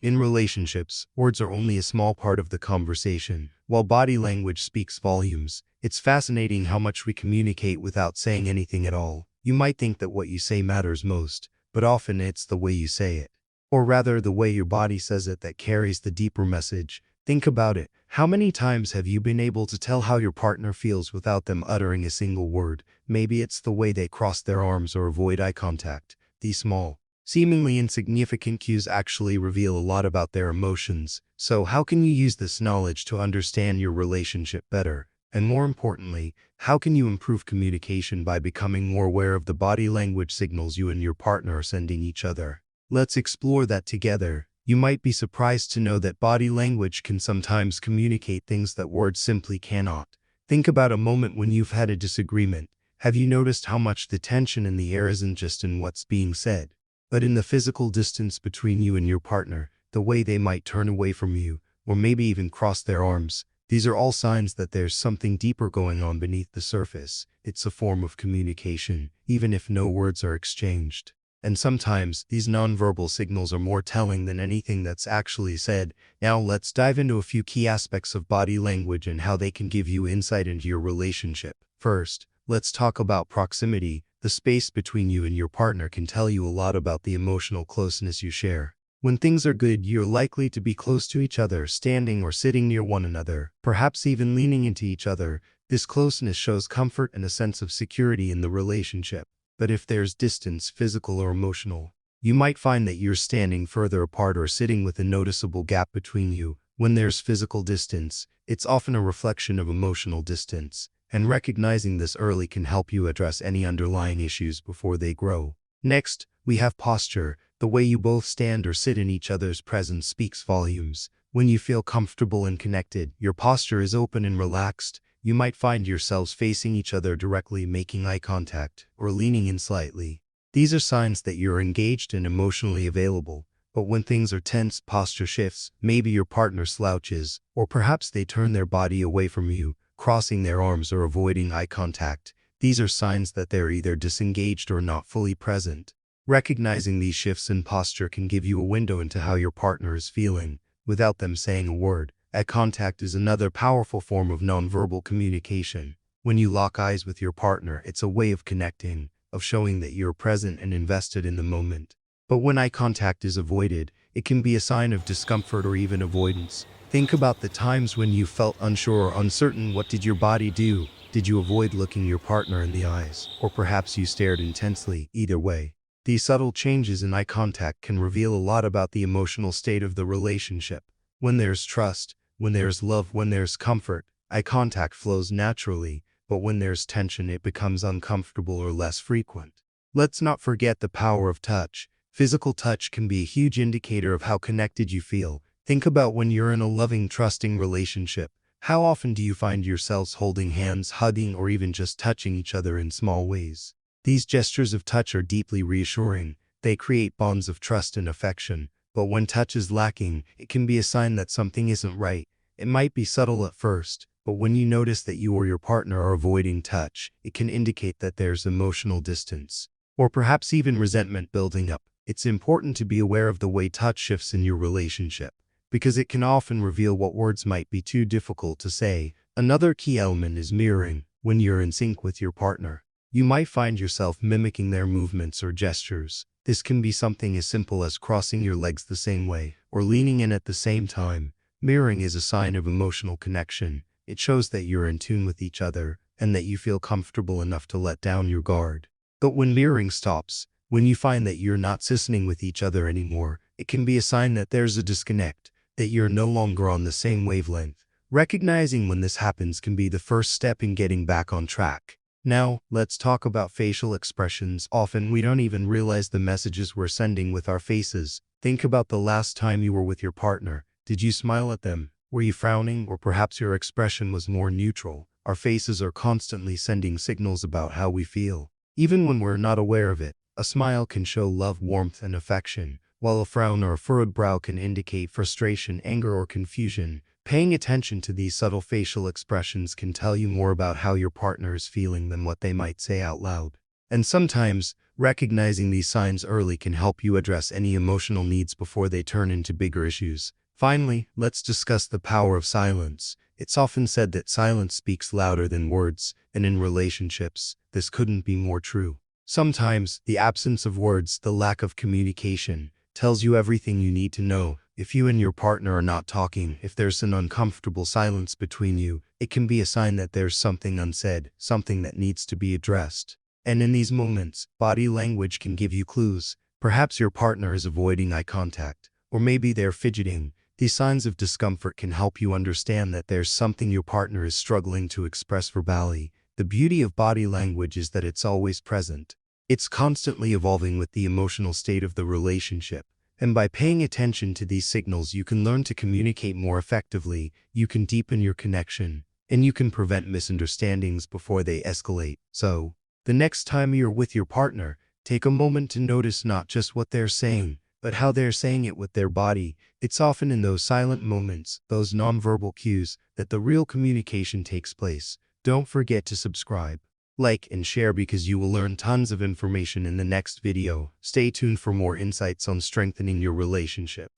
In relationships, words are only a small part of the conversation. While body language speaks volumes, it's fascinating how much we communicate without saying anything at all. You might think that what you say matters most, but often it's the way you say it. Or rather, the way your body says it that carries the deeper message. Think about it. How many times have you been able to tell how your partner feels without them uttering a single word? Maybe it's the way they cross their arms or avoid eye contact. These small, seemingly insignificant cues actually reveal a lot about their emotions. So how can you use this knowledge to understand your relationship better? And more importantly, how can you improve communication by becoming more aware of the body language signals you and your partner are sending each other? Let's explore that together. You might be surprised to know that body language can sometimes communicate things that words simply cannot. Think about a moment when you've had a disagreement. Have you noticed how much the tension in the air isn't just in what's being said, but in the physical distance between you and your partner, the way they might turn away from you, or maybe even cross their arms? These are all signs that there's something deeper going on beneath the surface. It's a form of communication, even if no words are exchanged. And sometimes, these nonverbal signals are more telling than anything that's actually said. Now let's dive into a few key aspects of body language and how they can give you insight into your relationship. First, let's talk about proximity. The space between you and your partner can tell you a lot about the emotional closeness you share. When things are good, you're likely to be close to each other, standing or sitting near one another, perhaps even leaning into each other. This closeness shows comfort and a sense of security in the relationship. But if there's distance, physical or emotional, you might find that you're standing further apart or sitting with a noticeable gap between you. When there's physical distance, it's often a reflection of emotional distance, and recognizing this early can help you address any underlying issues before they grow. Next, we have posture. The way you both stand or sit in each other's presence speaks volumes. When you feel comfortable and connected, your posture is open and relaxed. You might find yourselves facing each other directly, making eye contact, or leaning in slightly. These are signs that you're engaged and emotionally available. But when things are tense, posture shifts. Maybe your partner slouches, or perhaps they turn their body away from you, crossing their arms or avoiding eye contact. These are signs that they're either disengaged or not fully present. Recognizing these shifts in posture can give you a window into how your partner is feeling, without them saying a word. Eye contact is another powerful form of nonverbal communication. When you lock eyes with your partner, it's a way of connecting, of showing that you're present and invested in the moment. But when eye contact is avoided, it can be a sign of discomfort or even avoidance. Think about the times when you felt unsure or uncertain. What did your body do? Did you avoid looking your partner in the eyes? Or perhaps you stared intensely? Either way, these subtle changes in eye contact can reveal a lot about the emotional state of the relationship. When there's trust, when there's love, when there's comfort, eye contact flows naturally, but when there's tension, it becomes uncomfortable or less frequent. Let's not forget the power of touch. Physical touch can be a huge indicator of how connected you feel. Think about when you're in a loving, trusting relationship. How often do you find yourselves holding hands, hugging, or even just touching each other in small ways? These gestures of touch are deeply reassuring. They create bonds of trust and affection. But when touch is lacking, it can be a sign that something isn't right. It might be subtle at first, but when you notice that you or your partner are avoiding touch, it can indicate that there's emotional distance, or perhaps even resentment building up. It's important to be aware of the way touch shifts in your relationship, because it can often reveal what words might be too difficult to say. Another key element is mirroring. When you're in sync with your partner, you might find yourself mimicking their movements or gestures. This can be something as simple as crossing your legs the same way, or leaning in at the same time. Mirroring is a sign of emotional connection. It shows that you're in tune with each other, and that you feel comfortable enough to let down your guard. But when mirroring stops, when you find that you're not listening with each other anymore, it can be a sign that there's a disconnect, that you're no longer on the same wavelength. Recognizing when this happens can be the first step in getting back on track. Now, let's talk about facial expressions. Often we don't even realize the messages we're sending with our faces. Think about the last time you were with your partner. Did you smile at them? Were you frowning? Or perhaps your expression was more neutral? Our faces are constantly sending signals about how we feel, even when we're not aware of it. A smile can show love, warmth, and affection, while a frown or a furrowed brow can indicate frustration, anger, or confusion. Paying attention to these subtle facial expressions can tell you more about how your partner is feeling than what they might say out loud. And sometimes, recognizing these signs early can help you address any emotional needs before they turn into bigger issues. Finally, let's discuss the power of silence. It's often said that silence speaks louder than words, and in relationships, this couldn't be more true. Sometimes, the absence of words, the lack of communication, tells you everything you need to know. If you and your partner are not talking, if there's an uncomfortable silence between you, it can be a sign that there's something unsaid, something that needs to be addressed. And in these moments, body language can give you clues. Perhaps your partner is avoiding eye contact, or maybe they're fidgeting. These signs of discomfort can help you understand that there's something your partner is struggling to express verbally. The beauty of body language is that it's always present. It's constantly evolving with the emotional state of the relationship. And by paying attention to these signals, you can learn to communicate more effectively, you can deepen your connection, and you can prevent misunderstandings before they escalate. So, the next time you're with your partner, take a moment to notice not just what they're saying, but how they're saying it with their body. It's often in those silent moments, those nonverbal cues, that the real communication takes place. Don't forget to subscribe, like, and share because you will learn tons of information in the next video. Stay tuned for more insights on strengthening your relationship.